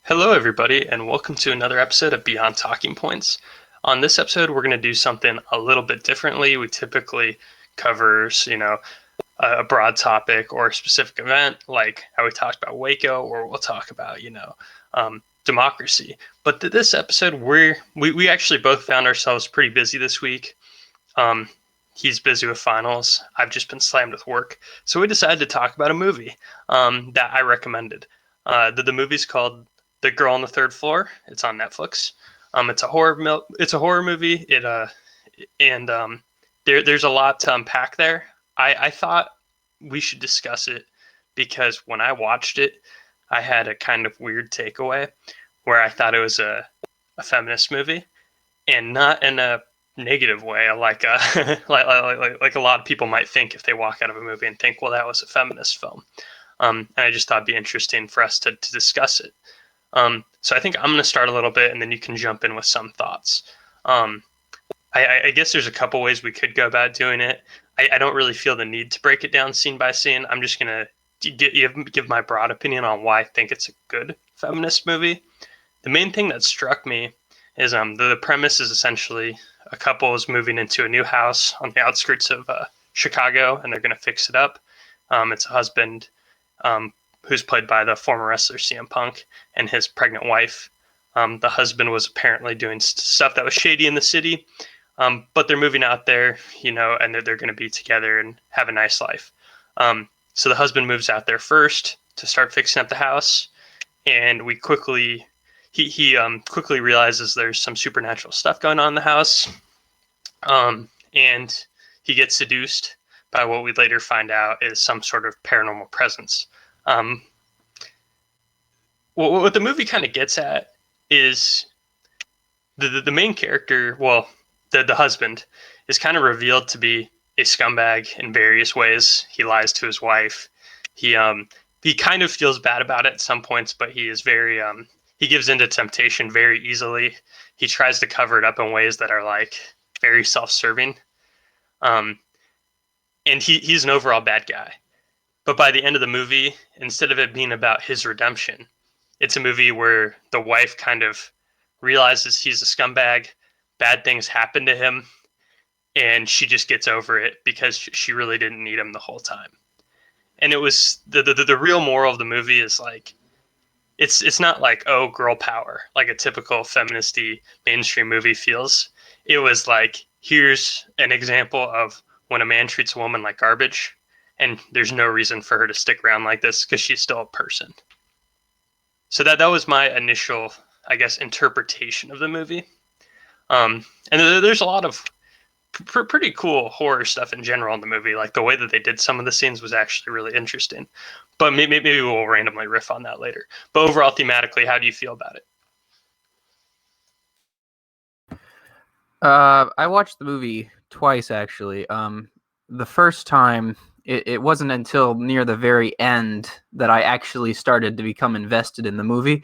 Hello, everybody, and welcome to another episode of Beyond Talking Points. On this episode, we're going to do something a little bit differently. We typically cover, a broad topic or a specific event, like how we talked about Waco, or we'll talk about, democracy. But this episode, we actually both found ourselves pretty busy this week. Um, he's busy with finals. I've just been slammed with work, so we decided to talk about a movie that I recommended. The movie's called The Girl on the Third Floor. It's on Netflix. It's a horror movie. There's a lot to unpack there. I thought we should discuss it because when I watched it, I had a kind of weird takeaway where I thought it was a feminist movie, and not in a negative way, like like a lot of people might think if they walk out of a movie and think, well, that was a feminist film. And I just thought it'd be interesting for us to discuss it. So I think I'm going to start a little bit, and then you can jump in with some thoughts. Um, I guess there's a couple ways we could go about doing it. I don't really feel the need to break it down scene by scene. I'm just going to give my broad opinion on why I think it's a good feminist movie. The main thing that struck me is the premise is essentially a couple is moving into a new house on the outskirts of Chicago, and they're going to fix it up. It's a husband who's played by the former wrestler CM Punk and his pregnant wife. The husband was apparently doing stuff that was shady in the city, but they're moving out there, and they're going to be together and have a nice life. So the husband moves out there first to start fixing up the house, and he quickly realizes there's some supernatural stuff going on in the house, and he gets seduced by what we later find out is some sort of paranormal presence. What the movie kind of gets at is the main character, well, the husband, is kind of revealed to be a scumbag in various ways. He lies to his wife. He kind of feels bad about it at some points, but he is very he gives into temptation very easily. He tries to cover it up in ways that are like very self-serving. And he's an overall bad guy. But by the end of the movie, instead of it being about his redemption, it's a movie where the wife kind of realizes he's a scumbag, bad things happen to him, and she just gets over it because she really didn't need him the whole time. And it was the real moral of the movie is like, it's not like, oh, girl power, like a typical feministy mainstream movie feels. It was like, here's an example of when a man treats a woman like garbage, and there's no reason for her to stick around like this because she's still a person. So that was my initial, I guess, interpretation of the movie. And there's a lot of pretty cool horror stuff in general in the movie. Like the way that they did some of the scenes was actually really interesting. But maybe we'll randomly riff on that later. But overall, thematically, how do you feel about it? I watched the movie twice, actually. The first time, it wasn't until near the very end that I actually started to become invested in the movie.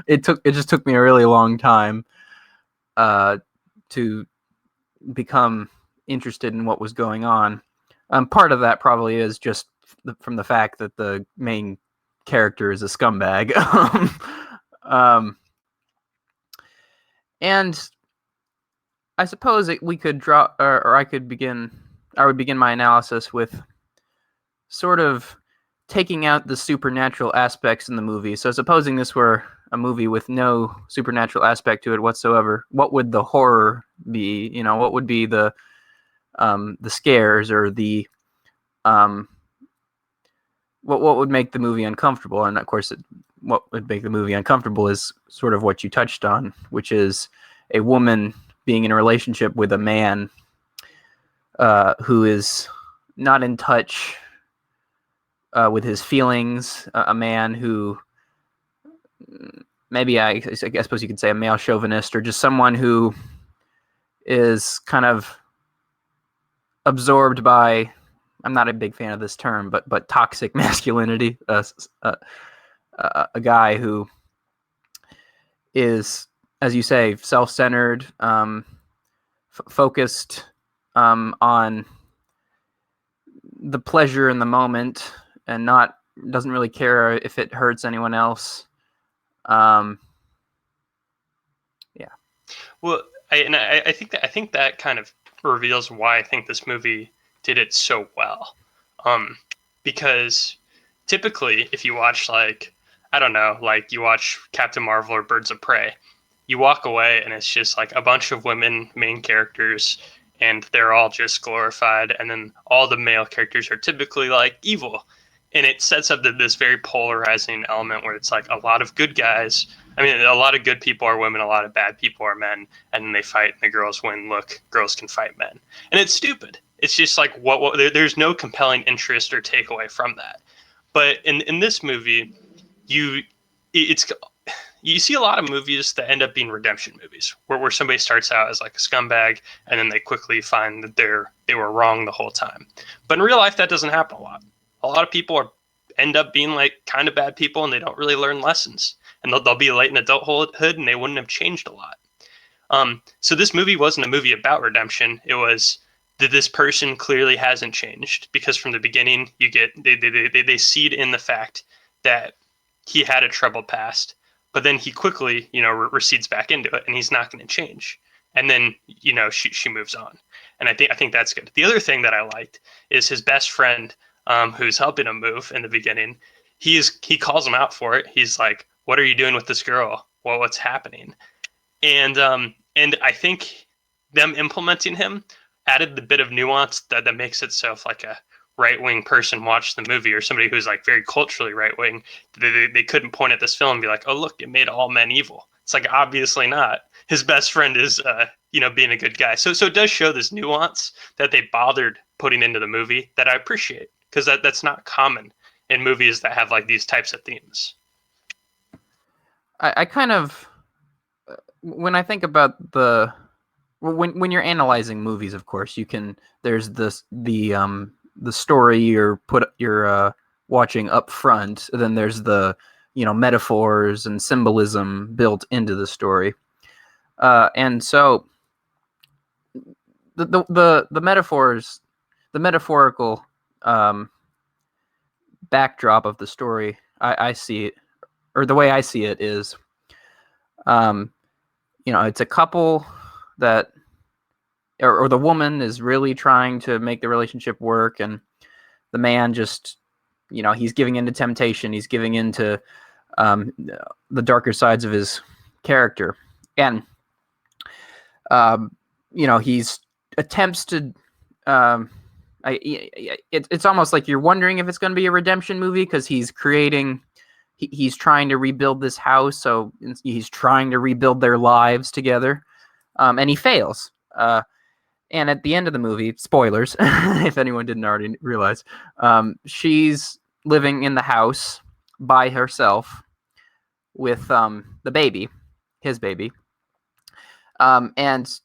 It just took me a really long time to become interested in what was going on. Part of that probably is just from the fact that the main character is a scumbag. And I suppose we could draw, or I would begin my analysis with sort of taking out the supernatural aspects in the movie. So supposing this were a movie with no supernatural aspect to it whatsoever, what would the horror be? What would be the scares or the what would make the movie uncomfortable? And of course, what would make the movie uncomfortable is sort of what you touched on, which is a woman being in a relationship with a man who is not in touch with his feelings, a man who maybe I suppose you could say a male chauvinist, or just someone who is kind of absorbed by, I'm not a big fan of this term, but toxic masculinity, a guy who is, as you say, self-centered, focused on the pleasure in the moment, and doesn't really care if it hurts anyone else. Um, yeah. Well, I think that kind of reveals why I think this movie did it so well. Um, because typically, if you watch like I don't know, like you watch Captain Marvel or Birds of Prey, you walk away and it's just like a bunch of women main characters, and they're all just glorified, and then all the male characters are typically like evil, and it sets up this very polarizing element where it's like a lot of good guys. I mean, a lot of good people are women, a lot of bad people are men, and then they fight and the girls win. Look, girls can fight men. And it's stupid. It's just like there's no compelling interest or takeaway from that. But in this movie, you it's you see a lot of movies that end up being redemption movies where somebody starts out as like a scumbag and then they quickly find that they were wrong the whole time. But in real life that doesn't happen a lot. A lot of people end up being like kind of bad people and they don't really learn lessons. And they'll be late in adulthood and they wouldn't have changed a lot. So this movie wasn't a movie about redemption. It was that this person clearly hasn't changed because from the beginning you get they seed in the fact that he had a troubled past, but then he quickly recedes back into it and he's not going to change. And then she moves on, and I think that's good. The other thing that I liked is his best friend, who's helping him move in the beginning. He calls him out for it. He's like, "What are you doing with this girl? Well, what's happening?" And I think them implementing him added the bit of nuance that makes it so if like a right wing person watched the movie or somebody who's like very culturally right wing, they couldn't point at this film and be like, "Oh look, it made all men evil." It's like obviously not. His best friend is being a good guy. So it does show this nuance that they bothered putting into the movie that I appreciate because that's not common in movies that have like these types of themes. I kind of, when I think about when you're analyzing movies, of course, there's the story you're watching up front, then there's the metaphors and symbolism built into the story, and so the metaphors, the metaphorical backdrop of the story, I see it, or the way I see it is, it's a couple that, or the woman is really trying to make the relationship work, and the man just, he's giving into temptation, he's giving into the darker sides of his character, and he's attempts to. It's almost like you're wondering if it's going to be a redemption movie because he's trying to rebuild this house, so he's trying to rebuild their lives together, and he fails. And at the end of the movie, spoilers, if anyone didn't already realize, she's living in the house by herself with the baby, his baby. And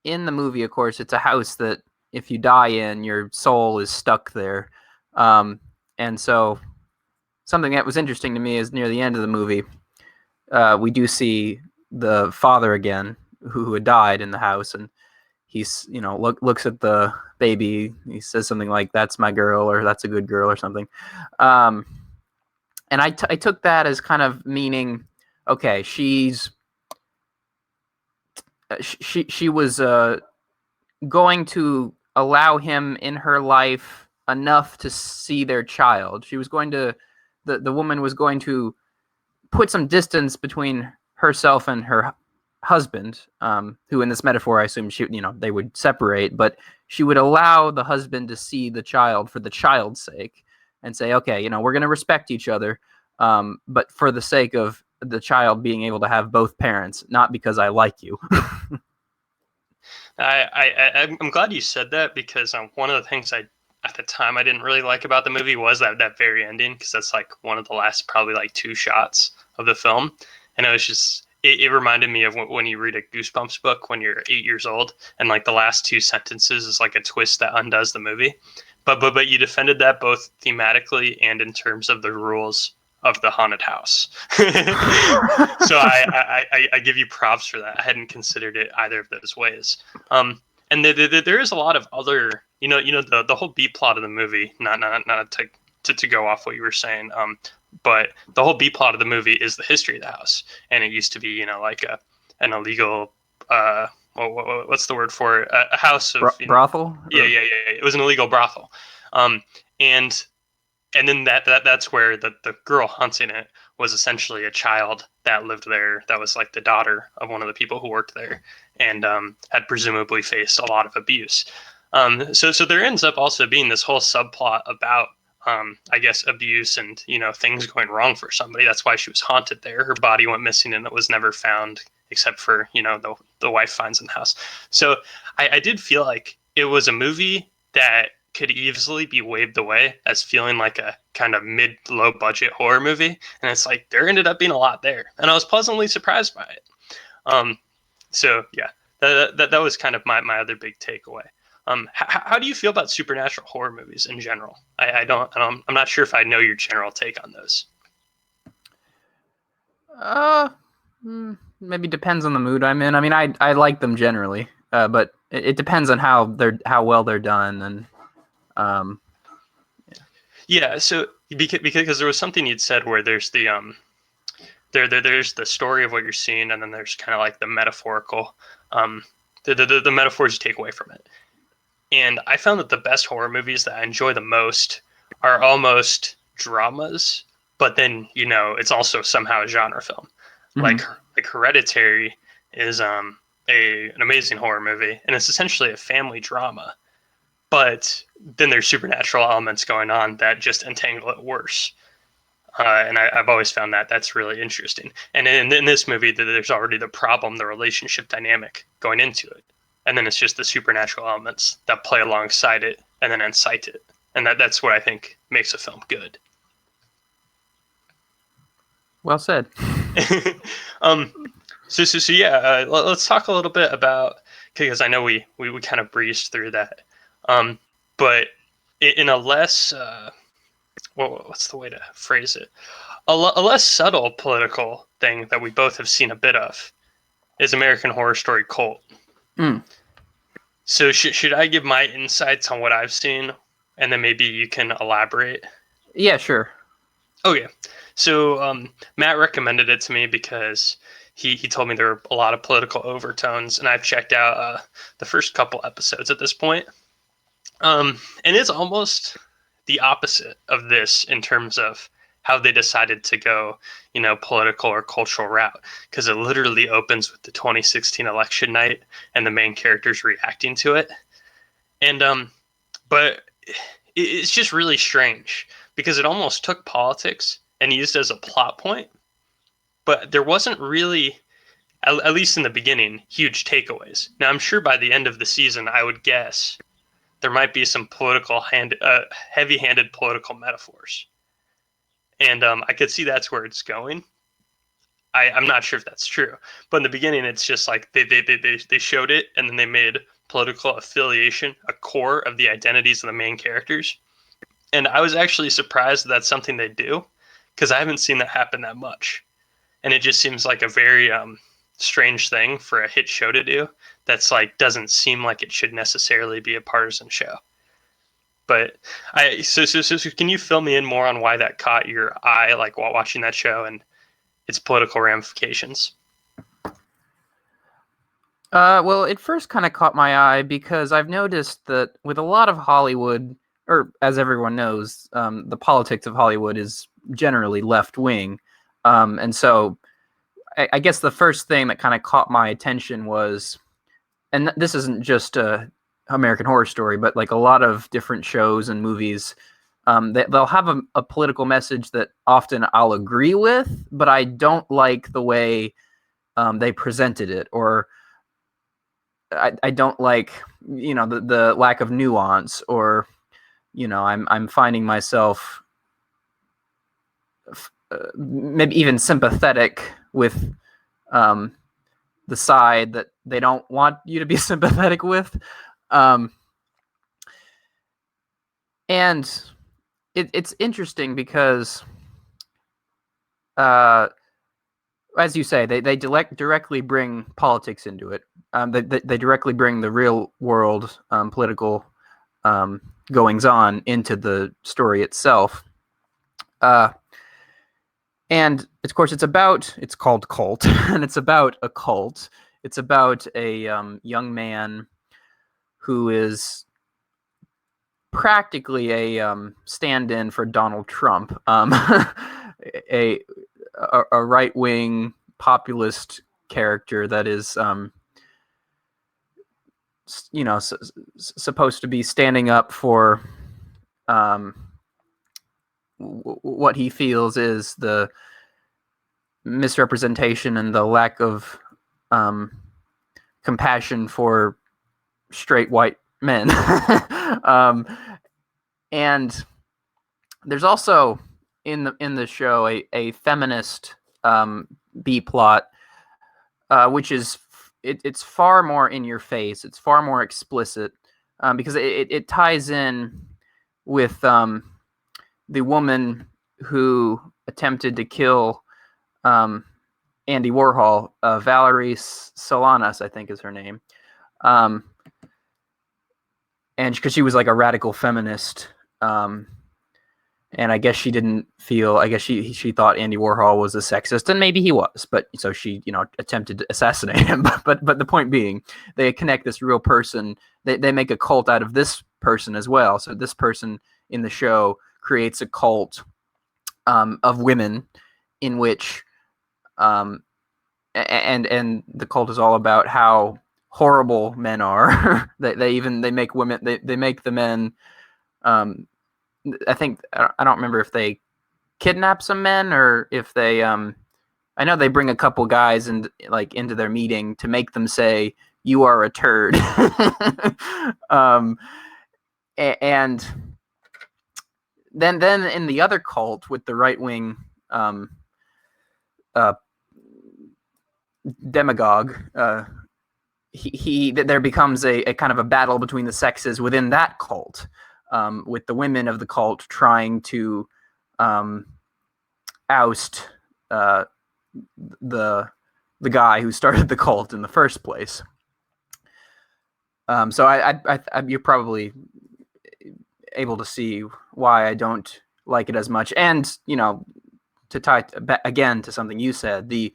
in the movie, of course, it's a house that if you die in, your soul is stuck there. And so something that was interesting to me is near the end of the movie, we do see the father again who had died in the house, and he's looks at the baby. He says something like, "That's my girl," or "That's a good girl," or something. And I took that as kind of meaning, okay, she was going to allow him in her life enough to see their child. She was going to, the woman was going to put some distance between herself and her husband, who in this metaphor I assume they would separate, but she would allow the husband to see the child for the child's sake and say, okay, we're going to respect each other, but for the sake of the child being able to have both parents, not because I like you. I'm glad you said that because one of the things at the time I didn't really like about the movie was that very ending, because that's like one of the last probably like 2 shots of the film, and it was just it reminded me of when you read a Goosebumps book when you're 8 years old, and like the last 2 sentences is like a twist that undoes the movie. But you defended that both thematically and in terms of the rules of the haunted house. So I give you props for that. I hadn't considered it either of those ways. And there is a lot of other, the whole B plot of the movie. Not to go off what you were saying. But the whole B plot of the movie is the history of the house, and it used to be, like an illegal, what's the word for it? A house of brothel. Yeah. It was an illegal brothel, and then that's where the girl haunting it was essentially a child that lived there, that was like the daughter of one of the people who worked there, and had presumably faced a lot of abuse. So there ends up also being this whole subplot about I guess abuse and things going wrong for somebody. That's why she was haunted there. Her body went missing and it was never found, except for the wife finds in the house. So I did feel like it was a movie that could easily be waved away as feeling like a kind of mid-low budget horror movie, and it's like there ended up being a lot there, and I was pleasantly surprised by it. So yeah, that was kind of my other big takeaway. How do you feel about supernatural horror movies in general? I'm not sure if I know your general take on those. Maybe depends on the mood I'm in. I mean, I like them generally, but it depends on how well they're done, and yeah. So because there was something you'd said where there's the there's the story of what you're seeing, and then there's kind of like the metaphorical, the metaphors you take away from it. And I found that the best horror movies that I enjoy the most are almost dramas, but then it's also somehow a genre film. Mm-hmm. Like Hereditary is an amazing horror movie, and it's essentially a family drama, but then there's supernatural elements going on that just entangle it worse. And I've always found that that's really interesting. And in this movie, there's already the problem, the relationship dynamic going into it. And then it's just the supernatural elements that play alongside it and then incite it. And that's what I think makes a film good. Well said. So yeah, let's talk a little bit about, because I know we kind of breezed through that. But in a less, what's the way to phrase it? A less subtle political thing that we both have seen a bit of is American Horror Story Cult. So should I give my insights on what I've seen, and then maybe you can elaborate? Yeah, sure. Okay. So Matt recommended it to me because he told me there were a lot of political overtones, and I've checked out the first couple episodes at this point. And it's almost the opposite of this in terms of how they decided to go, political or cultural route, because it literally opens with the 2016 election night and the main characters reacting to it. And but it's just really strange because it almost took politics and used as a plot point, but there wasn't really, at least in the beginning, huge takeaways. Now, I'm sure by the end of the season, I would guess there might be some heavy-handed political metaphors. And I could see that's where it's going. I'm not sure if that's true. But in the beginning, it's just like they showed it, and then they made political affiliation a core of the identities of the main characters. And I was actually surprised that that's something they do, because I haven't seen that happen that much. And it just seems like a very strange thing for a hit show to do that's like doesn't seem like it should necessarily be a partisan show. But so can you fill me in more on why that caught your eye, like while watching that show and its political ramifications? Well, it first kind of caught my eye because I've noticed that with a lot of Hollywood, or as everyone knows, the politics of Hollywood is generally left-wing. And so I guess the first thing that kind of caught my attention was, and this isn't just American Horror Story, but like a lot of different shows and movies, they'll have a political message that often I'll agree with, but I don't like the way they presented it, or I don't like, the lack of nuance, or, I'm finding myself maybe even sympathetic with the side that they don't want you to be sympathetic with. And it's interesting because, as you say, they directly bring politics into it. They directly bring the real world political goings on into the story itself. Uh, and of course, it's called Cult, and it's about a cult. It's about a young man who is practically a stand-in for Donald Trump, a a right-wing populist character that is supposed to be standing up for um, what he feels is the misrepresentation and the lack of compassion for straight white men. um, and there's also in the show a feminist B plot, which is it's far more in your face. It's far more explicit because it ties in with the woman who attempted to kill Andy Warhol, Valerie Solanas, I think is her name, and because she was like a radical feminist, and I guess she didn't feel. I guess she thought Andy Warhol was a sexist, and maybe he was. But so she, attempted to assassinate him. But the point being, they connect this real person. They make a cult out of this person as well. So this person in the show creates a cult of women, in which, and the cult is all about how horrible men are. they make women. They make the men. I think I don't remember if they kidnap some men or if they I know they bring a couple guys and into their meeting to make them say you are a turd. And then in the other cult with the right wing demagogue, there becomes a kind of a battle between the sexes within that cult, with the women of the cult trying to oust the guy who started the cult in the first place. So I you're probably able to see why I don't like it as much. And to tie again to something you said, the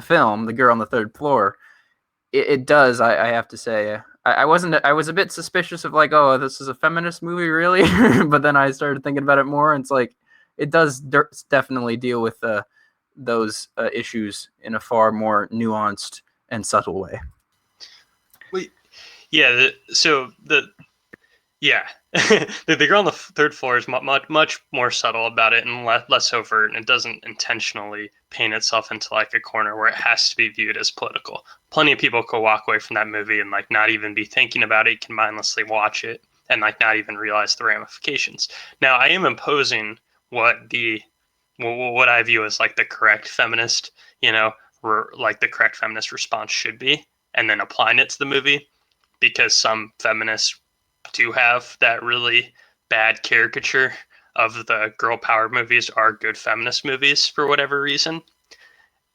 film, The Girl on the Third Floor, it does. I have to say, I was a bit suspicious of oh, this is a feminist movie, really? But then I started thinking about it more, and it's it does definitely deal with those issues in a far more nuanced and subtle way. Yeah. The Girl on the Third Floor is much more subtle about it and less overt, and it doesn't intentionally paint itself into a corner where it has to be viewed as political. Plenty of people could walk away from that movie and not even be thinking about it, can mindlessly watch it and not even realize the ramifications. Now, I am imposing what I view as the correct feminist, the correct feminist response should be, and then applying it to the movie, because some feminists do have that really bad caricature of the girl power movies are good feminist movies for whatever reason,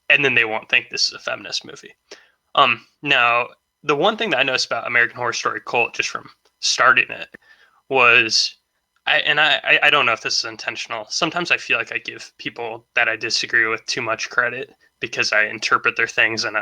and then they won't think this is a feminist movie. Now, the one thing that I noticed about American Horror Story Cult, just from starting it, was I don't know if this is intentional. Sometimes I feel like I give people that I disagree with too much credit because I interpret their things in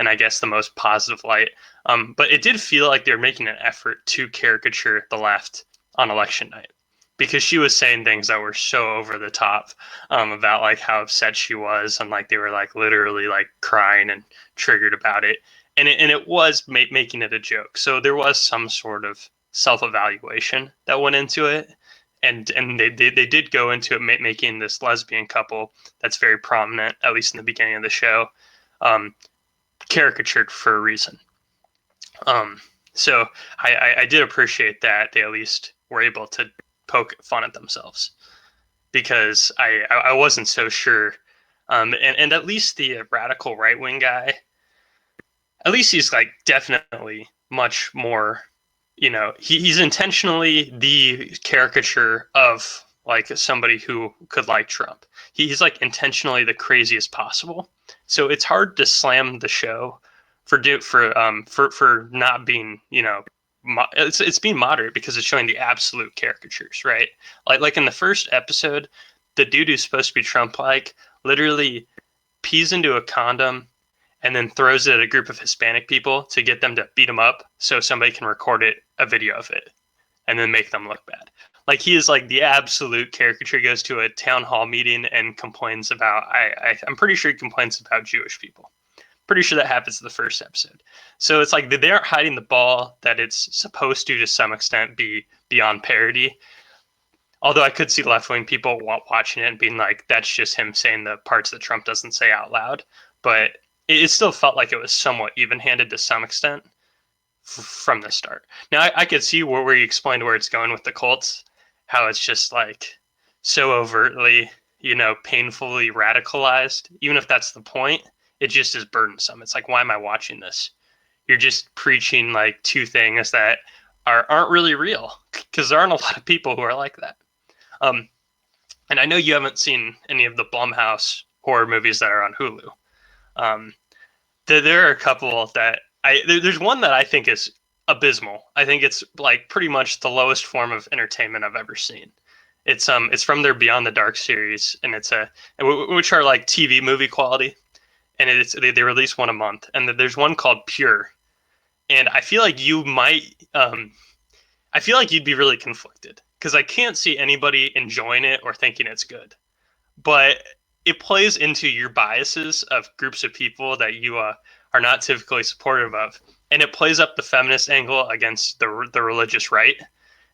I guess the most positive light. But it did feel like they're making an effort to caricature the left on election night, because she was saying things that were so over the top about how upset she was, and they were literally crying and triggered about it, and it was making it a joke. So there was some sort of self-evaluation that went into it, and they did go into it making this lesbian couple that's very prominent, at least in the beginning of the show, caricatured for a reason. So I did appreciate that they at least were able to poke fun at themselves, because I wasn't so sure. And at least the radical right wing guy, at least he's definitely much more, he's intentionally the caricature of somebody who could like Trump. He's intentionally the craziest possible. So it's hard to slam the show for not being, it's being moderate because it's showing the absolute caricatures, right? Like in the first episode, the dude who's supposed to be Trump-like literally pees into a condom and then throws it at a group of Hispanic people to get them to beat him up so somebody can record a video of it and then make them look bad. Like, he is like the absolute caricature. He goes to a town hall meeting and complains about, I'm pretty sure he complains about Jewish people. Pretty sure that happens in the first episode. So it's like they aren't hiding the ball that it's supposed to some extent be beyond parody. Although I could see left-wing people watching it and being like, that's just him saying the parts that Trump doesn't say out loud. But it still felt like it was somewhat even-handed to some extent from the start. Now, I could see where you explained where it's going with the cults, how it's just like so overtly, painfully radicalized. Even if that's the point, it just is burdensome. It's like, why am I watching this? You're just preaching like two things that aren't really real, because there aren't a lot of people who are like that. And I know you haven't seen any of the Blumhouse horror movies that are on Hulu. There are a couple that there's one that I think is abysmal. I think it's like pretty much the lowest form of entertainment I've ever seen. It's from their Beyond the Dark series, and which are like TV movie quality, and they release one a month. And there's one called Pure, and I feel like you'd be really conflicted because I can't see anybody enjoying it or thinking it's good, but it plays into your biases of groups of people that you are not typically supportive of. And it plays up the feminist angle against the religious right.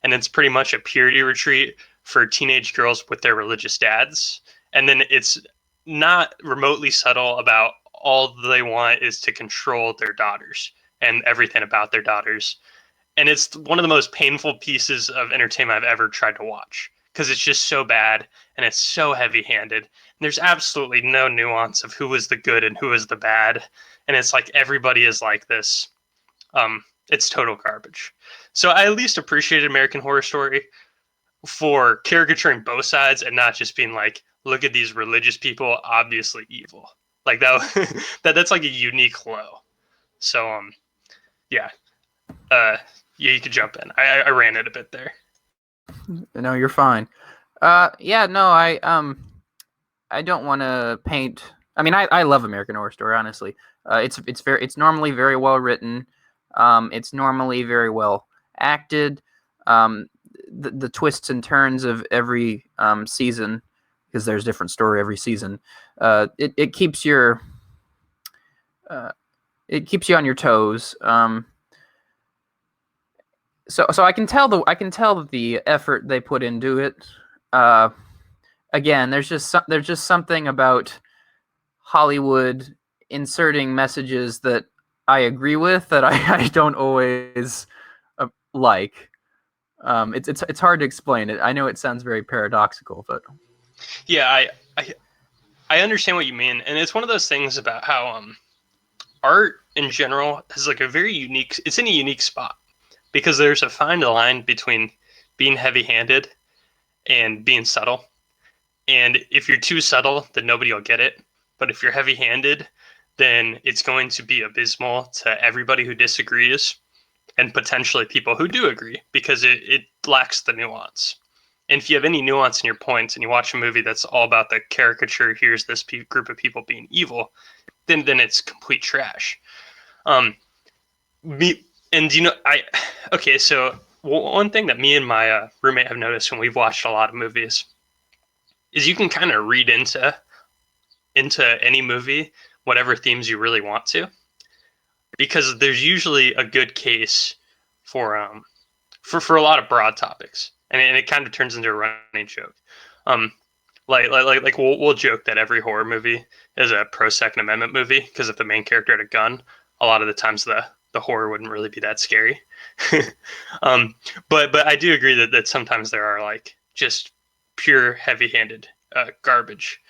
And it's pretty much a purity retreat for teenage girls with their religious dads. And then it's not remotely subtle about all they want is to control their daughters and everything about their daughters. And it's one of the most painful pieces of entertainment I've ever tried to watch, because it's just so bad and it's so heavy-handed. And there's absolutely no nuance of who is the good and who is the bad. And it's like everybody is like this. It's total garbage. So I at least appreciated American Horror Story for caricaturing both sides and not just being like, look at these religious people, obviously evil. Like that's like a unique low. So yeah. Yeah, you could jump in. I ran it a bit there. No, you're fine. Yeah, no, I don't want to paint. I mean, I love American Horror Story. Honestly, it's normally very well written. It's normally very well acted. The twists and turns of every season, because there's a different story every season. It keeps your on your toes. So I can tell the effort they put into it. Again, there's just something about Hollywood inserting messages that I agree with that I don't always like. It's hard to explain it. I know it sounds very paradoxical, but yeah, I understand what you mean, and it's one of those things about how art in general is like it's in a unique spot, because there's a fine line between being heavy-handed and being subtle. And if you're too subtle, then nobody will get it. But if you're heavy-handed, then it's going to be abysmal to everybody who disagrees and potentially people who do agree, because it lacks the nuance. And if you have any nuance in your points and you watch a movie that's all about the caricature, here's this group of people being evil, then it's complete trash. So one thing that me and my roommate have noticed when we've watched a lot of movies is you can kind of read into any movie whatever themes you really want to, because there's usually a good case for a lot of broad topics, and it kind of turns into a running joke. Like we'll joke that every horror movie is a pro-Second Amendment movie, because if the main character had a gun, a lot of the times the horror wouldn't really be that scary. But I do agree that sometimes there are like just pure heavy-handed garbage.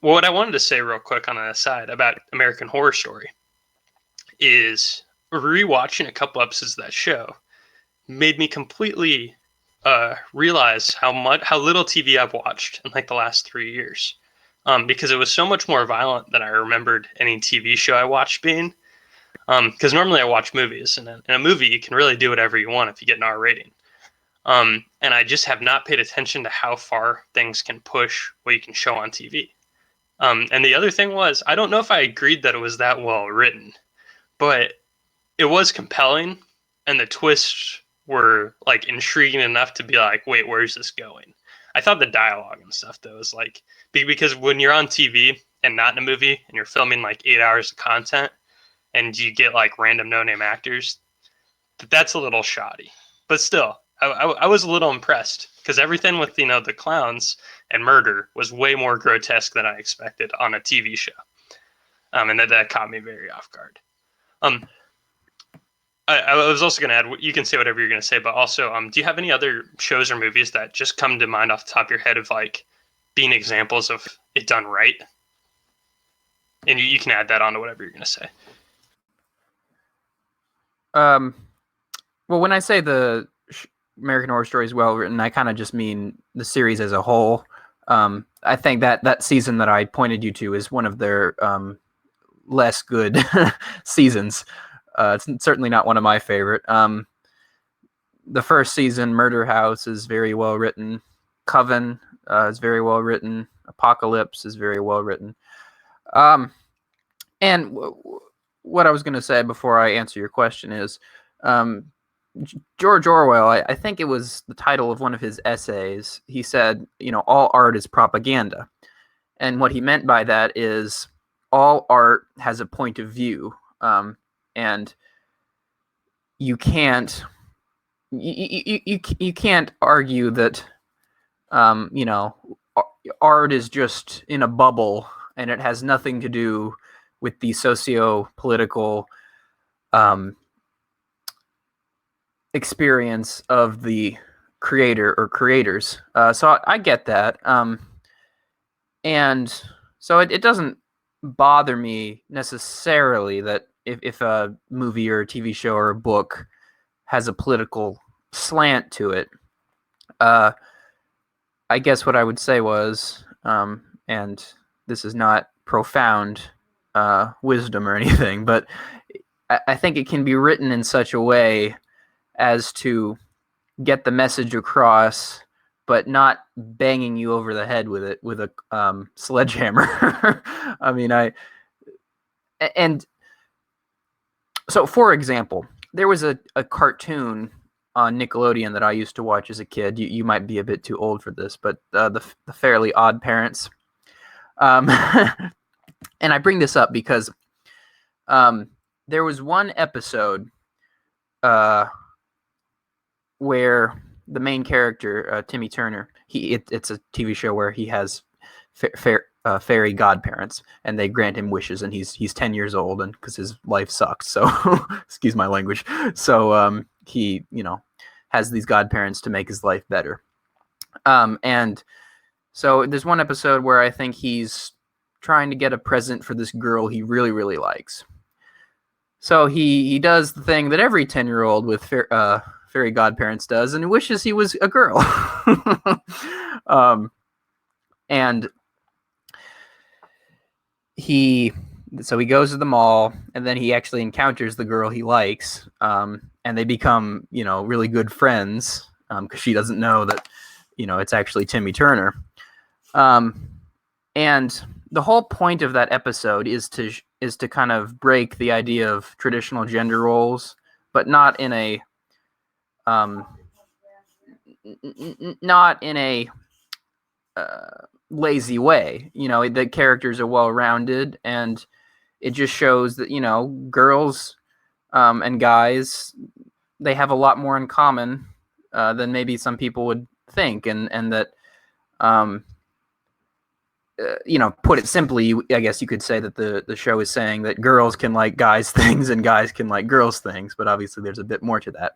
What I wanted to say real quick on an aside about American Horror Story is rewatching a couple episodes of that show made me completely realize how little TV I've watched in like the last 3 years, because it was so much more violent than I remembered any TV show I watched being. Because normally I watch movies, and in a movie you can really do whatever you want if you get an R rating. And I just have not paid attention to how far things can push what you can show on TV. And the other thing was, I don't know if I agreed that it was that well written, but it was compelling, and the twists were like intriguing enough to be like, wait, where's this going? I thought the dialogue and stuff though was like, because when you're on TV and not in a movie and you're filming like 8 hours of content and you get like random no name actors, that's a little shoddy. But still, I was a little impressed because everything with the clowns and murder was way more grotesque than I expected on a TV show, and that caught me very off guard. Um, I was also going to add, you can say whatever you're going to say, but also, do you have any other shows or movies that just come to mind off the top of your head of like being examples of it done right? And you can add that on to whatever you're going to say. Well, when I say the American Horror Story is well written, I kind of just mean the series as a whole. I think that season that I pointed you to is one of their less good seasons. It's certainly not one of my favorite. The first season, Murder House, is very well written. Coven is very well written. Apocalypse is very well written. And what I was going to say before I answer your question is, George Orwell, I think it was the title of one of his essays. He said, all art is propaganda. And what he meant by that is all art has a point of view. And you can't you can't argue that art is just in a bubble and it has nothing to do with the socio-political experience of the creator or creators. So I get that. And so it doesn't bother me necessarily that if a movie or a TV show or a book has a political slant to it. I guess what I would say was, and this is not profound wisdom or anything, but I think it can be written in such a way as to get the message across, but not banging you over the head with it with a sledgehammer. I mean, and so, for example, there was a cartoon on Nickelodeon that I used to watch as a kid. You might be a bit too old for this, but the Fairly Odd Parents. And I bring this up because there was one episode where the main character, Timmy Turner, it's a TV show where he has fairy godparents, and they grant him wishes, and he's 10 years old, and because his life sucks, so excuse my language. So he has these godparents to make his life better. And so there's one episode where I think he's trying to get a present for this girl he really, really likes. So he does the thing that every 10-year-old with fairy godparents does, and wishes he was a girl. And he goes to the mall, and then he actually encounters the girl he likes, and they become, really good friends, because she doesn't know that, it's actually Timmy Turner. And the whole point of that episode is to kind of break the idea of traditional gender roles, but not in a lazy way. The characters are well-rounded, and it just shows that girls and guys, they have a lot more in common than maybe some people would think, and that put it simply, I guess you could say that the show is saying that girls can like guys things and guys can like girls things, but obviously there's a bit more to that.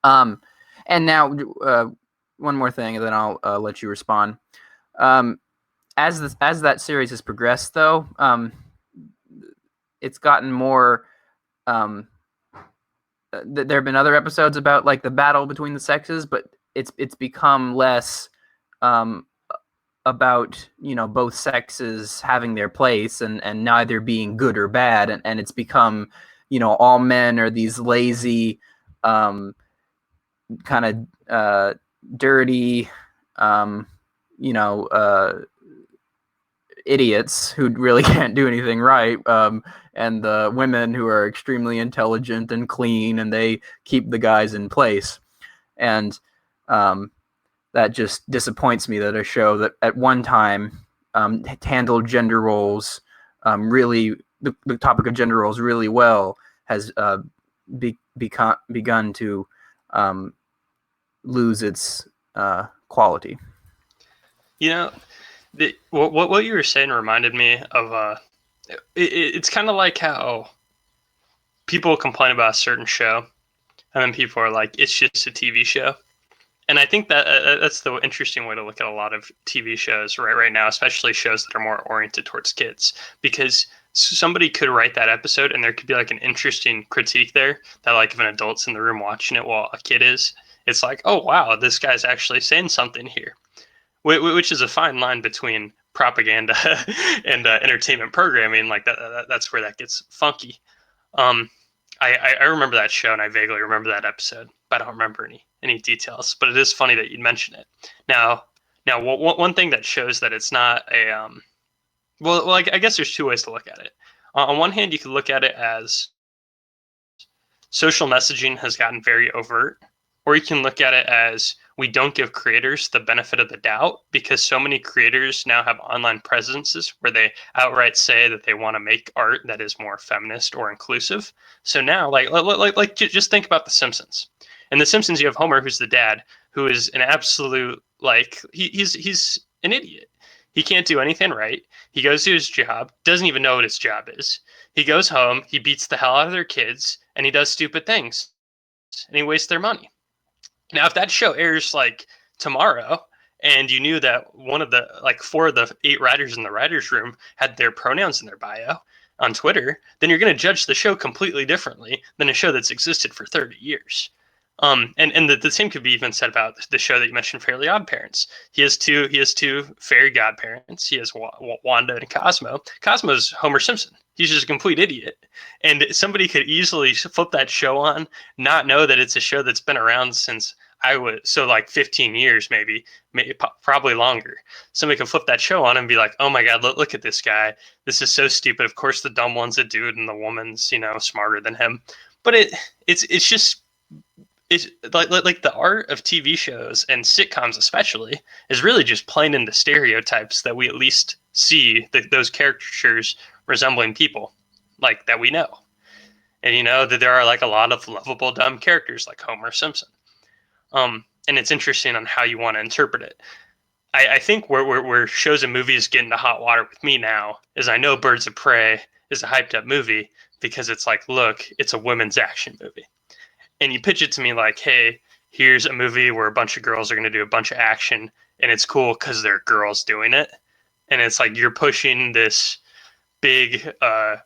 And now one more thing, and then I'll let you respond. As that series has progressed, though, it's gotten more. There have been other episodes about like the battle between the sexes, but it's become less about both sexes having their place and neither being good or bad, and it's become all men are these lazy, kind of dirty, you know, idiots who really can't do anything right, and the women who are extremely intelligent and clean, and they keep the guys in place. And that just disappoints me that a show that at one time handled gender roles really, the topic of gender roles really well, has begun to lose its quality. What you were saying reminded me of it's kind of like how people complain about a certain show, and then people are like, it's just a TV show. And I think that that's the interesting way to look at a lot of TV shows right now, especially shows that are more oriented towards kids, because somebody could write that episode and there could be like an interesting critique there that, like, if an adult's in the room watching it while a kid is, it's like, oh wow, this guy's actually saying something here, which is a fine line between propaganda and entertainment programming. Like that's where that gets funky. Um, I remember that show, and I vaguely remember that episode, but I don't remember any details. But it is funny that you'd mention it. Now, one thing that shows that it's not a I guess there's two ways to look at it. On one hand, you could look at it as social messaging has gotten very overt, or you can look at it as we don't give creators the benefit of the doubt, because so many creators now have online presences where they outright say that they want to make art that is more feminist or inclusive. So now, like just think about The Simpsons. In The Simpsons, you have Homer, who's the dad, who is an absolute, like, he's an idiot. He can't do anything right. He goes to his job, doesn't even know what his job is. He goes home, he beats the hell out of their kids, and he does stupid things, and he wastes their money. Now, if that show airs like tomorrow, and you knew that one of the, like, 4 of the 8 writers in the writers' room had their pronouns in their bio on Twitter, then you're going to judge the show completely differently than a show that's existed for 30 years. And the same could be even said about the show that you mentioned, Fairly Odd Parents. He has two fairy godparents. He has Wanda and Cosmo. Cosmo's Homer Simpson. He's just a complete idiot. And somebody could easily flip that show on, not know that it's a show that's been around since like 15 years, maybe probably longer. Somebody could flip that show on and be like, oh my God, look at this guy. This is so stupid. Of course the dumb one's a dude and the woman's, smarter than him. But it's just, it's like the art of TV shows and sitcoms especially is really just playing into stereotypes that we at least see those caricatures resembling people, like, that we know. And that there are, like, a lot of lovable dumb characters like Homer Simpson. And it's interesting on how you want to interpret it. I think where shows and movies get into hot water with me now is, I know Birds of Prey is a hyped up movie because it's like, look, it's a women's action movie. And you pitch it to me like, hey, here's a movie where a bunch of girls are going to do a bunch of action, and it's cool because they're girls doing it. And it's like you're pushing this big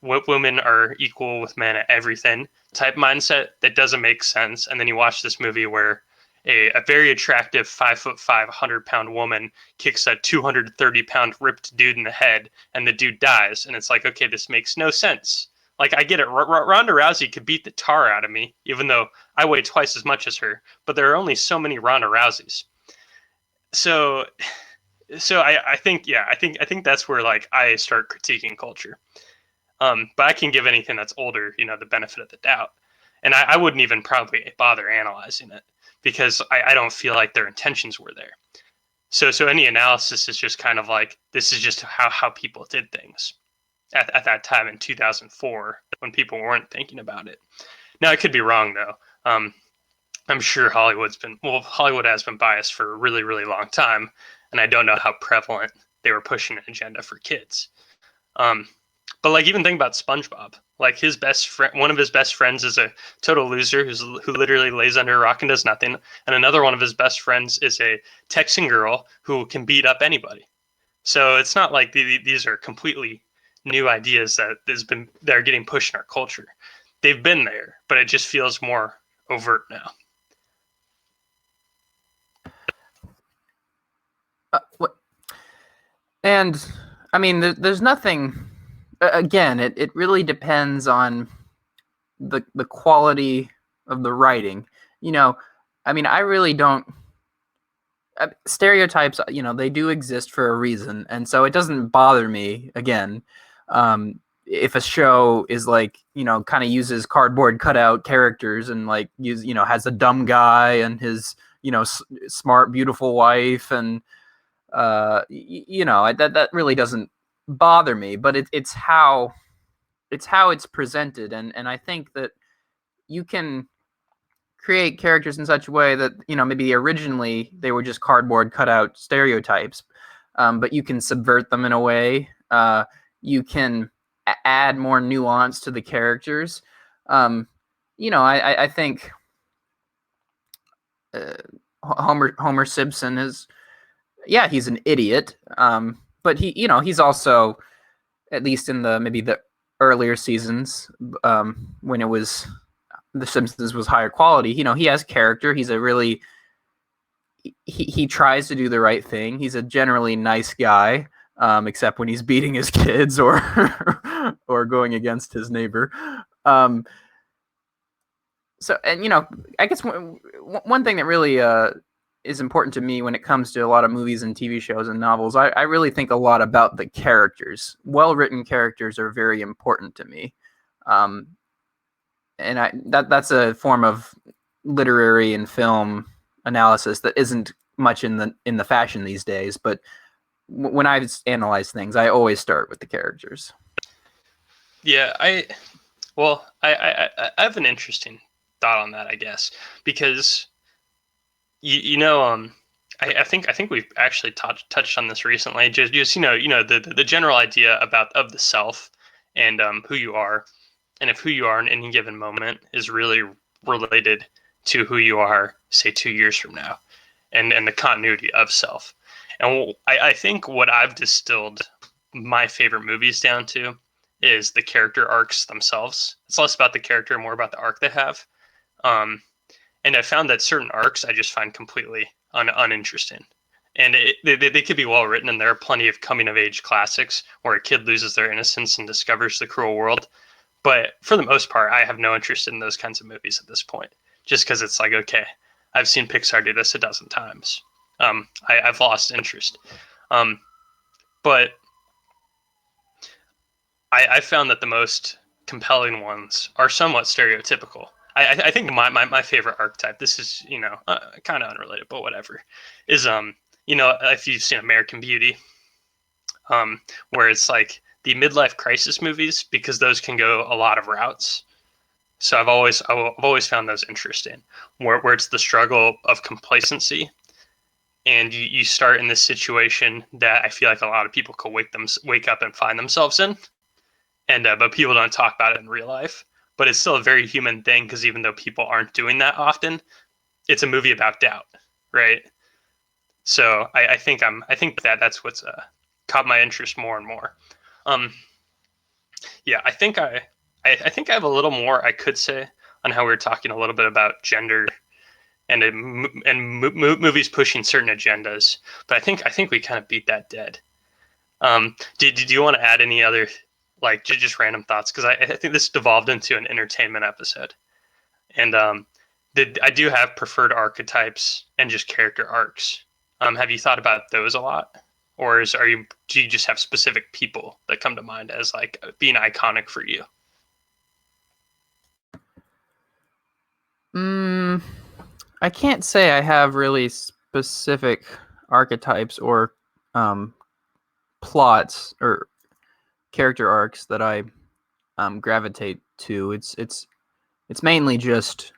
women are equal with men at everything type mindset that doesn't make sense. And then you watch this movie where a very attractive 5'5", 100-pound woman kicks a 230-pound ripped dude in the head, and the dude dies. And it's like, okay, this makes no sense. Like, I get it. Ronda Rousey could beat the tar out of me, even though I weigh twice as much as her. But there are only so many Ronda Rouseys. So I think that's where, like, I start critiquing culture. But I can give anything that's older, the benefit of the doubt. And I wouldn't even probably bother analyzing it because I don't feel like their intentions were there. So any analysis is just kind of like, this is just how people did things at that time in 2004 when people weren't thinking about it. Now, I could be wrong, though. I'm sure Hollywood has been biased for a really, really long time, and I don't know how prevalent they were pushing an agenda for kids. But, like, even think about SpongeBob. Like, his best friend, one of his best friends is a total loser who literally lays under a rock and does nothing, and another one of his best friends is a Texan girl who can beat up anybody. So it's not like these are completely new ideas that are getting pushed in our culture. They've been there, but it just feels more overt now. And I mean, there's nothing. Again, it really depends on the quality of the writing. You know, I mean, I really don't. Stereotypes, they do exist for a reason, and so it doesn't bother me. Again, if a show is like, kind of uses cardboard cutout characters and like has a dumb guy and his smart beautiful wife, and that really doesn't bother me. But it's how it's presented, and I think that you can create characters in such a way that maybe originally they were just cardboard cutout stereotypes, but you can subvert them in a way. You can add more nuance to the characters. I think uh, Homer Simpson is, yeah, he's an idiot, but he's also, at least in maybe the earlier seasons, when it was The Simpsons was higher quality. He has character. He's a really he tries to do the right thing. He's a generally nice guy, except when he's beating his kids or or going against his neighbor. So, and I guess one thing that really is important to me when it comes to a lot of movies and TV shows and novels, I really think a lot about the characters. Well-written characters are very important to me. And that's a form of literary and film analysis that isn't much in the fashion these days. But when I analyze things, I always start with the characters. Yeah, I have an interesting thought on that, I guess, because I think we've actually touched on this recently. Just the general idea of the self and who you are, and if who you are in any given moment is really related to who you are, say 2 years from now, and the continuity of self. And I think what I've distilled my favorite movies down to is the character arcs themselves. It's less about the character, more about the arc they have. Um, and I found that certain arcs I just find completely uninteresting. And they could be well written, and there are plenty of coming of age classics where a kid loses their innocence and discovers the cruel world. But for the most part, I have no interest in those kinds of movies at this point, just because it's like, okay, I've seen Pixar do this a dozen times. I've lost interest. Um, but I found that the most compelling ones are somewhat stereotypical. I think my favorite archetype, this is, kind of unrelated, but whatever, is, if you've seen American Beauty, where it's like the midlife crisis movies, because those can go a lot of routes. So I've always found those interesting, where it's the struggle of complacency, and you start in this situation that I feel like a lot of people could wake up and find themselves in, and but people don't talk about it in real life. But it's still a very human thing, because even though people aren't doing that often, it's a movie about doubt, right? So I think that's what's caught my interest more and more. Um, yeah, I think I have a little more I could say on how we were talking a little bit about gender and movies pushing certain agendas, but I think we kind of beat that dead. Did you want to add any other, like, just random thoughts? Because I think this devolved into an entertainment episode, and I do have preferred archetypes and just character arcs. Have you thought about those a lot, or do you just have specific people that come to mind as like being iconic for you? Mm, I can't say I have really specific archetypes or um, plots or character arcs that I gravitate to. It's mainly just,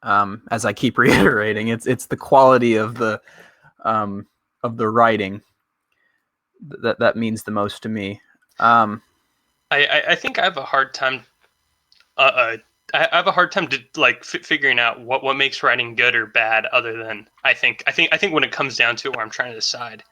as I keep reiterating, it's the quality um, of the writing that means the most to me. Um, I think I have a hard time. I have a hard time to like figuring out what makes writing good or bad. Other than I think when it comes down to it, where I'm trying to decide,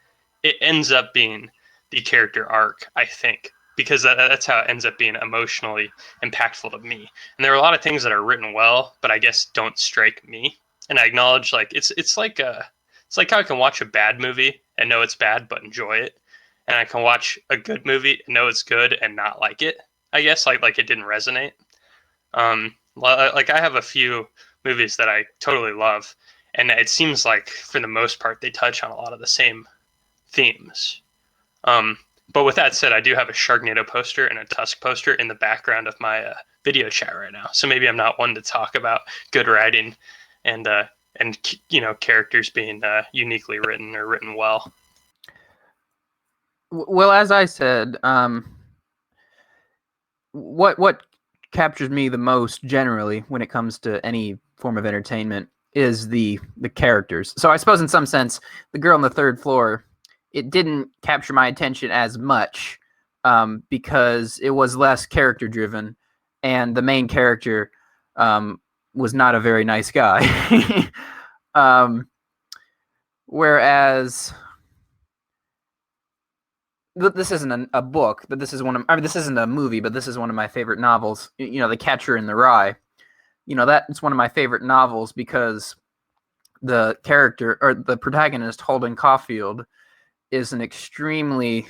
it ends up being the character arc. I think, because that's how it ends up being emotionally impactful to me. And there are a lot of things that are written well, but I guess don't strike me. And I acknowledge, like, it's like how I can watch a bad movie and know it's bad but enjoy it, and I can watch a good movie and know it's good and not like it. I guess like it didn't resonate. Like I have a few movies that I totally love, and it seems like for the most part they touch on a lot of the same themes. Um, but with that said, I do have a Sharknado poster and a Tusk poster in the background of my video chat right now. So maybe I'm not one to talk about good writing and characters being uniquely written or written well. Well, as I said, what captures me the most generally when it comes to any form of entertainment is the characters. So I suppose in some sense, The Girl on the Third Floor, it didn't capture my attention as much because it was less character driven, and the main character was not a very nice guy. Whereas this isn't a book, but this is this isn't a movie, but this is one of my favorite novels. You know, The Catcher in the Rye. You know, that's one of my favorite novels because the character or the protagonist, Holden Caulfield, is an extremely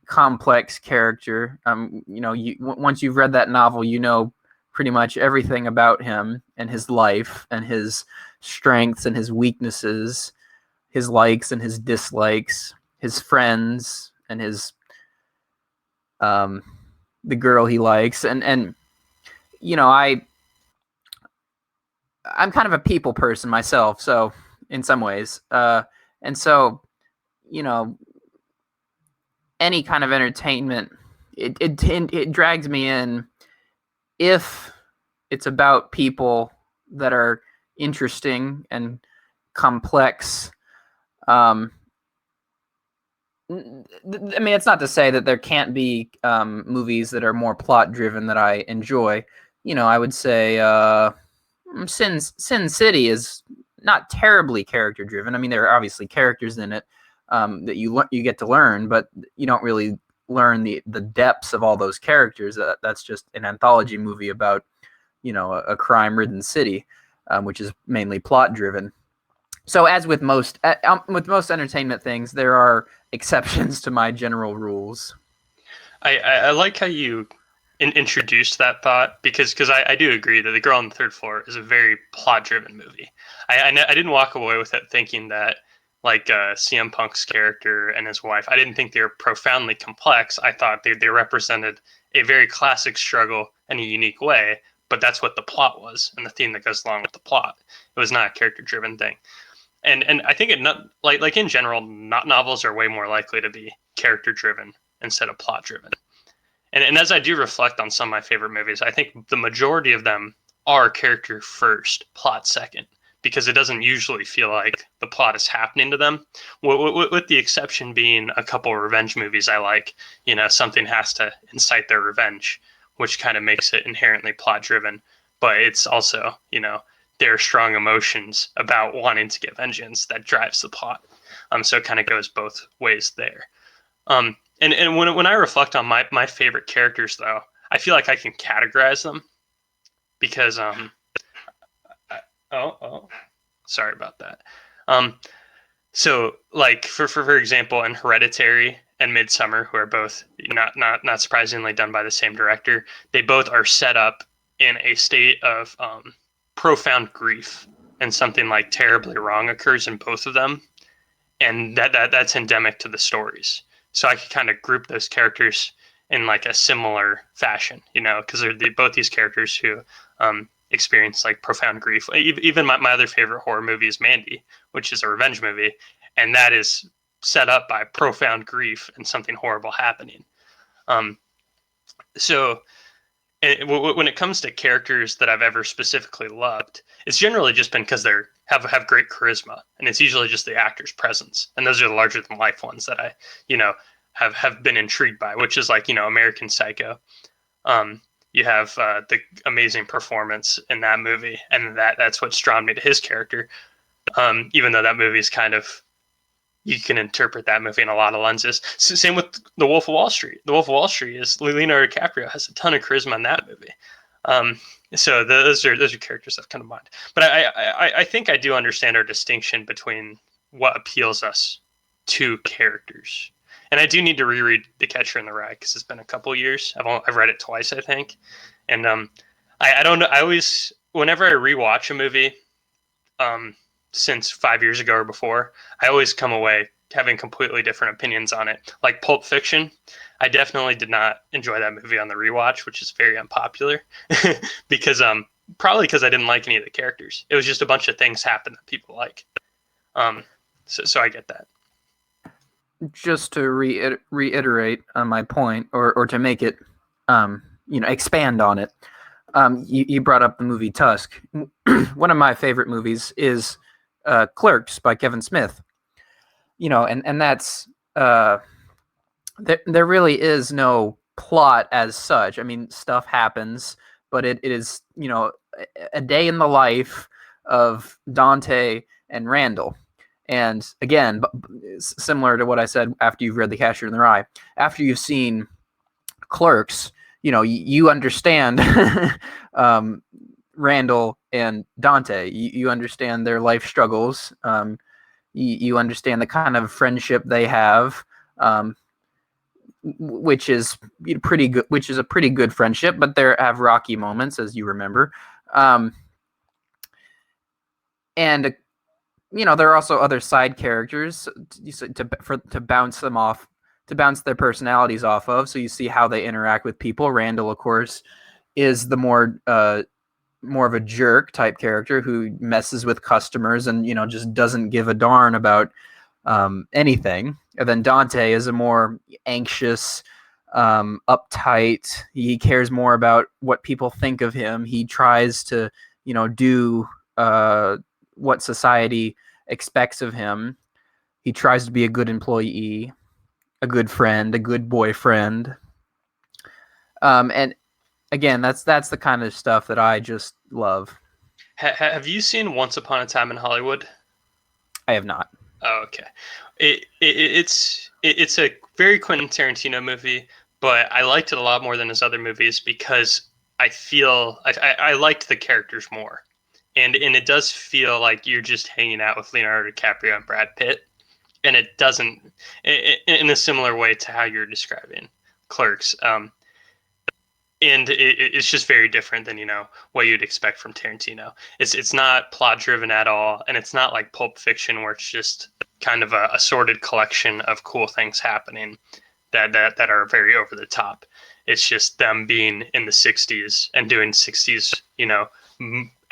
complex character. You know, once you've read that novel, you know pretty much everything about him and his life and his strengths and his weaknesses, his likes and his dislikes, his friends and his the girl he likes, and you know, I'm kind of a people person myself, so in some ways, and so you know, any kind of entertainment, it drags me in if it's about people that are interesting and complex. I mean, it's not to say that there can't be movies that are more plot driven that I enjoy. You know, I would say Sin City is not terribly character driven. I mean, there are obviously characters in it that you get to learn, but you don't really learn the depths of all those characters. That's just an anthology movie about, you know, a crime ridden city, which is mainly plot driven. So as with most entertainment things, there are exceptions to my general rules. I like how you introduced that thought because I do agree that The Girl on the Third Floor is a very plot driven movie. I didn't walk away with it thinking that like CM Punk's character and his wife, I didn't think they were profoundly complex. I thought they represented a very classic struggle in a unique way, but that's what the plot was and the theme that goes along with the plot. It was not a character driven thing. And I think it not like in general, not novels are way more likely to be character driven instead of plot driven. And as I do reflect on some of my favorite movies, I think the majority of them are character first, plot second, because it doesn't usually feel like the plot is happening to them. With the exception being a couple of revenge movies I like, you know, something has to incite their revenge, which kind of makes it inherently plot driven. But it's also, you know, their strong emotions about wanting to get vengeance that drives the plot. So it kind of goes both ways there. And when I reflect on my favorite characters, though, I feel like I can categorize them because sorry about that. So like for example, in Hereditary and Midsummer, who are both not surprisingly done by the same director, they both are set up in a state of profound grief, and something like terribly wrong occurs in both of them, and that's endemic to the stories. So I could kind of group those characters in like a similar fashion, you know, because they're both these characters who experience like profound grief. Even my other favorite horror movie is Mandy, which is a revenge movie, and that is set up by profound grief and something horrible happening. Um, so when it comes to characters that I've ever specifically loved, it's generally just been because they have great charisma, and it's usually just the actor's presence, and those are the larger than life ones that I, you know, have been intrigued by, which is like, you know, American Psycho. You have the amazing performance in that movie, and that's what's drawn me to his character. Even though that movie is kind of, you can interpret that movie in a lot of lenses. So, same with The Wolf of Wall Street. The Wolf of Wall Street is Leonardo DiCaprio has a ton of charisma in that movie. So those are characters I've come to mind. But I think I do understand our distinction between what appeals us to characters. And I do need to reread The Catcher in the Rye because it's been a couple years. I've read it twice, I think, and I don't know. I always, whenever I rewatch a movie, um, since 5 years ago or before, I always come away having completely different opinions on it. Like Pulp Fiction, I definitely did not enjoy that movie on the rewatch, which is very unpopular because probably because I didn't like any of the characters. It was just a bunch of things happen that people like. Um, so I get that. Just to reiterate on my point, or to make it, expand on it. You brought up the movie Tusk. One of my favorite movies is Clerks by Kevin Smith. And that's there really is no plot as such. I mean, stuff happens, but it is a day in the life of Dante and Randall. And again, similar to what I said after you've read The Cashier in the Rye, after you've seen Clerks, you understand Randall and Dante. You understand their life struggles. You understand the kind of friendship they have, which is pretty good. Which is a pretty good friendship, but they have rocky moments, as you remember. And there are also other side characters to bounce them off, to bounce their personalities off of. So you see how they interact with people. Randall, of course, is the more of a jerk type character who messes with customers and just doesn't give a darn about anything. And then Dante is a more anxious, uptight. He cares more about what people think of him. He tries to do what society expects of him. He tries to be a good employee, a good friend, a good boyfriend. And again, that's the kind of stuff that I just love. Have you seen Once Upon a Time in Hollywood? I have not. Oh, okay. It's a very Quentin Tarantino movie, but I liked it a lot more than his other movies because I liked the characters more. And it does feel like you're just hanging out with Leonardo DiCaprio and Brad Pitt, and it doesn't in a similar way to how you're describing Clerks. And it's just very different than what you'd expect from Tarantino. It's not plot driven at all, and it's not like Pulp Fiction where it's just kind of a assorted collection of cool things happening that are very over the top. It's just them being in the '60s and doing '60s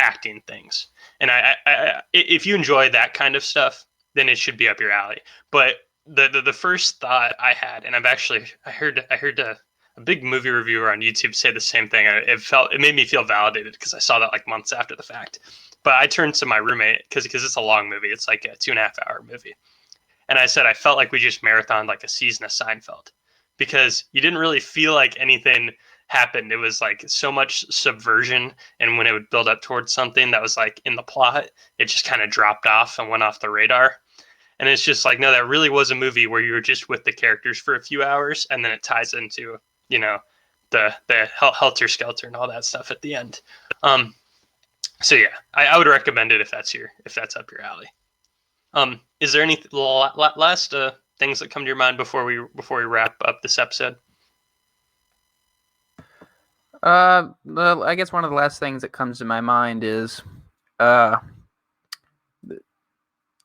acting things. And I if you enjoy that kind of stuff, then it should be up your alley. But the first thought I had, and I heard a big movie reviewer on YouTube say the same thing. It made me feel validated because I saw that like months after the fact. But I turned to my roommate because it's a long movie. It's like a 2.5 hour movie. And I said, I felt like we just marathoned like a season of Seinfeld because you didn't really feel like anything happened. It was like so much subversion. And when it would build up towards something that was like in the plot, it just kind of dropped off and went off the radar. And it's just like, no, that really was a movie where you were just with the characters for a few hours and then it ties into, the helter skelter and all that stuff at the end. So yeah, I would recommend it if that's up your alley. Is there any last things that come to your mind before we wrap up this episode? Well, I guess one of the last things that comes to my mind is,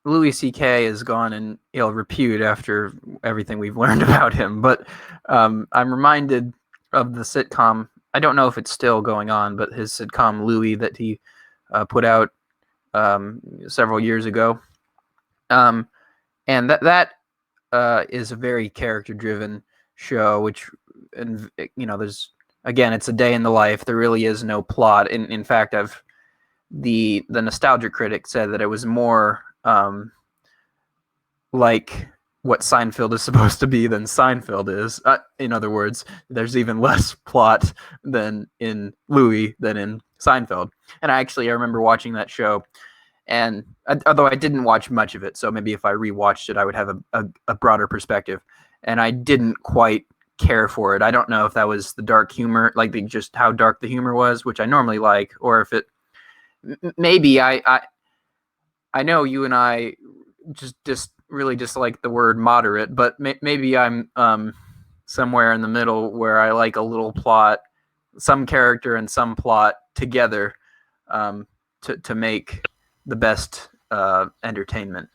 Louis C.K. has gone in ill repute after everything we've learned about him. But I'm reminded of the sitcom. I don't know if it's still going on, but his sitcom Louis that he put out several years ago. And that is a very character-driven show, which, there's, again, it's a day in the life. There really is no plot. In fact, the Nostalgia Critic said that it was more like what Seinfeld is supposed to be than Seinfeld is. In other words, there's even less plot than in Louis than in Seinfeld. And I remember watching that show, and although I didn't watch much of it, so maybe if I rewatched it, I would have a broader perspective. And I didn't quite care for it. I don't know if that was the dark humor, like just how dark the humor was, which I normally like, or if it maybe I know you and I just really dislike the word moderate, but maybe I'm somewhere in the middle where I like a little plot, some character and some plot, together to make the best entertainment.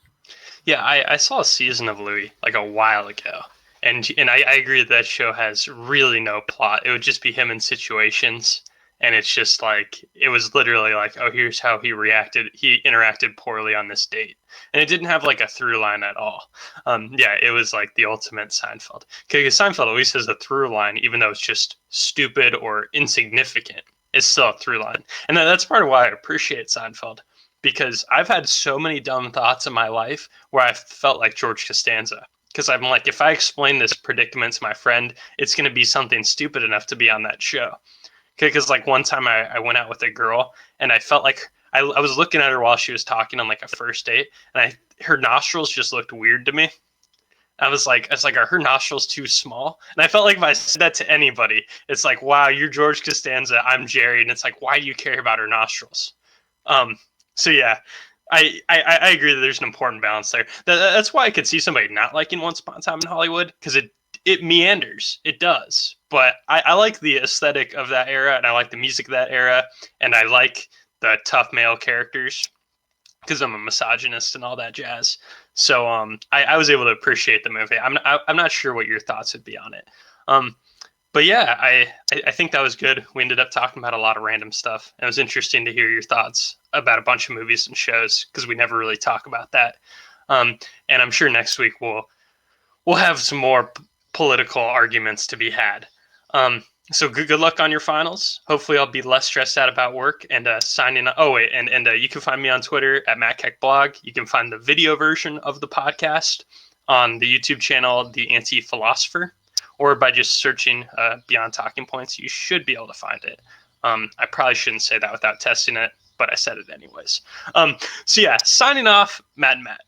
Yeah, I saw a season of Louis like a while ago, and I agree that show has really no plot. It would just be him in situations, and it's just like it was literally like, oh, here's how he reacted. He interacted poorly on this date, and it didn't have like a through line at all. Yeah, it was like the ultimate Seinfeld. Okay, because Seinfeld at least has a through line, even though it's just stupid or insignificant. It's still a through line, and that's part of why I appreciate Seinfeld. Because I've had so many dumb thoughts in my life where I felt like George Costanza. Because I'm like, if I explain this predicament to my friend, it's going to be something stupid enough to be on that show. Okay, because like one time I went out with a girl and I felt like I was looking at her while she was talking on like a first date, and her nostrils just looked weird to me. I was like, are her nostrils too small? And I felt like if I said that to anybody, it's like, wow, you're George Costanza, I'm Jerry, and it's like, why do you care about her nostrils? So yeah, I agree that there's an important balance there. That's why I could see somebody not liking Once Upon a Time in Hollywood, because it meanders. It does. But I like the aesthetic of that era, and I like the music of that era, and I like the tough male characters because I'm a misogynist and all that jazz. So I was able to appreciate the movie. I'm not sure what your thoughts would be on it. But yeah, I think that was good. We ended up talking about a lot of random stuff. And it was interesting to hear your thoughts about a bunch of movies and shows because we never really talk about that. And I'm sure next week we'll have some more political arguments to be had. So good luck on your finals. Hopefully I'll be less stressed out about work and signing up. Oh wait, and you can find me on Twitter at MattKeckBlog. You can find the video version of the podcast on the YouTube channel, The Anti-Philosopher, or by just searching Beyond Talking Points. You should be able to find it. I probably shouldn't say that without testing it, but I said it anyways. So yeah, signing off, Matt and Matt.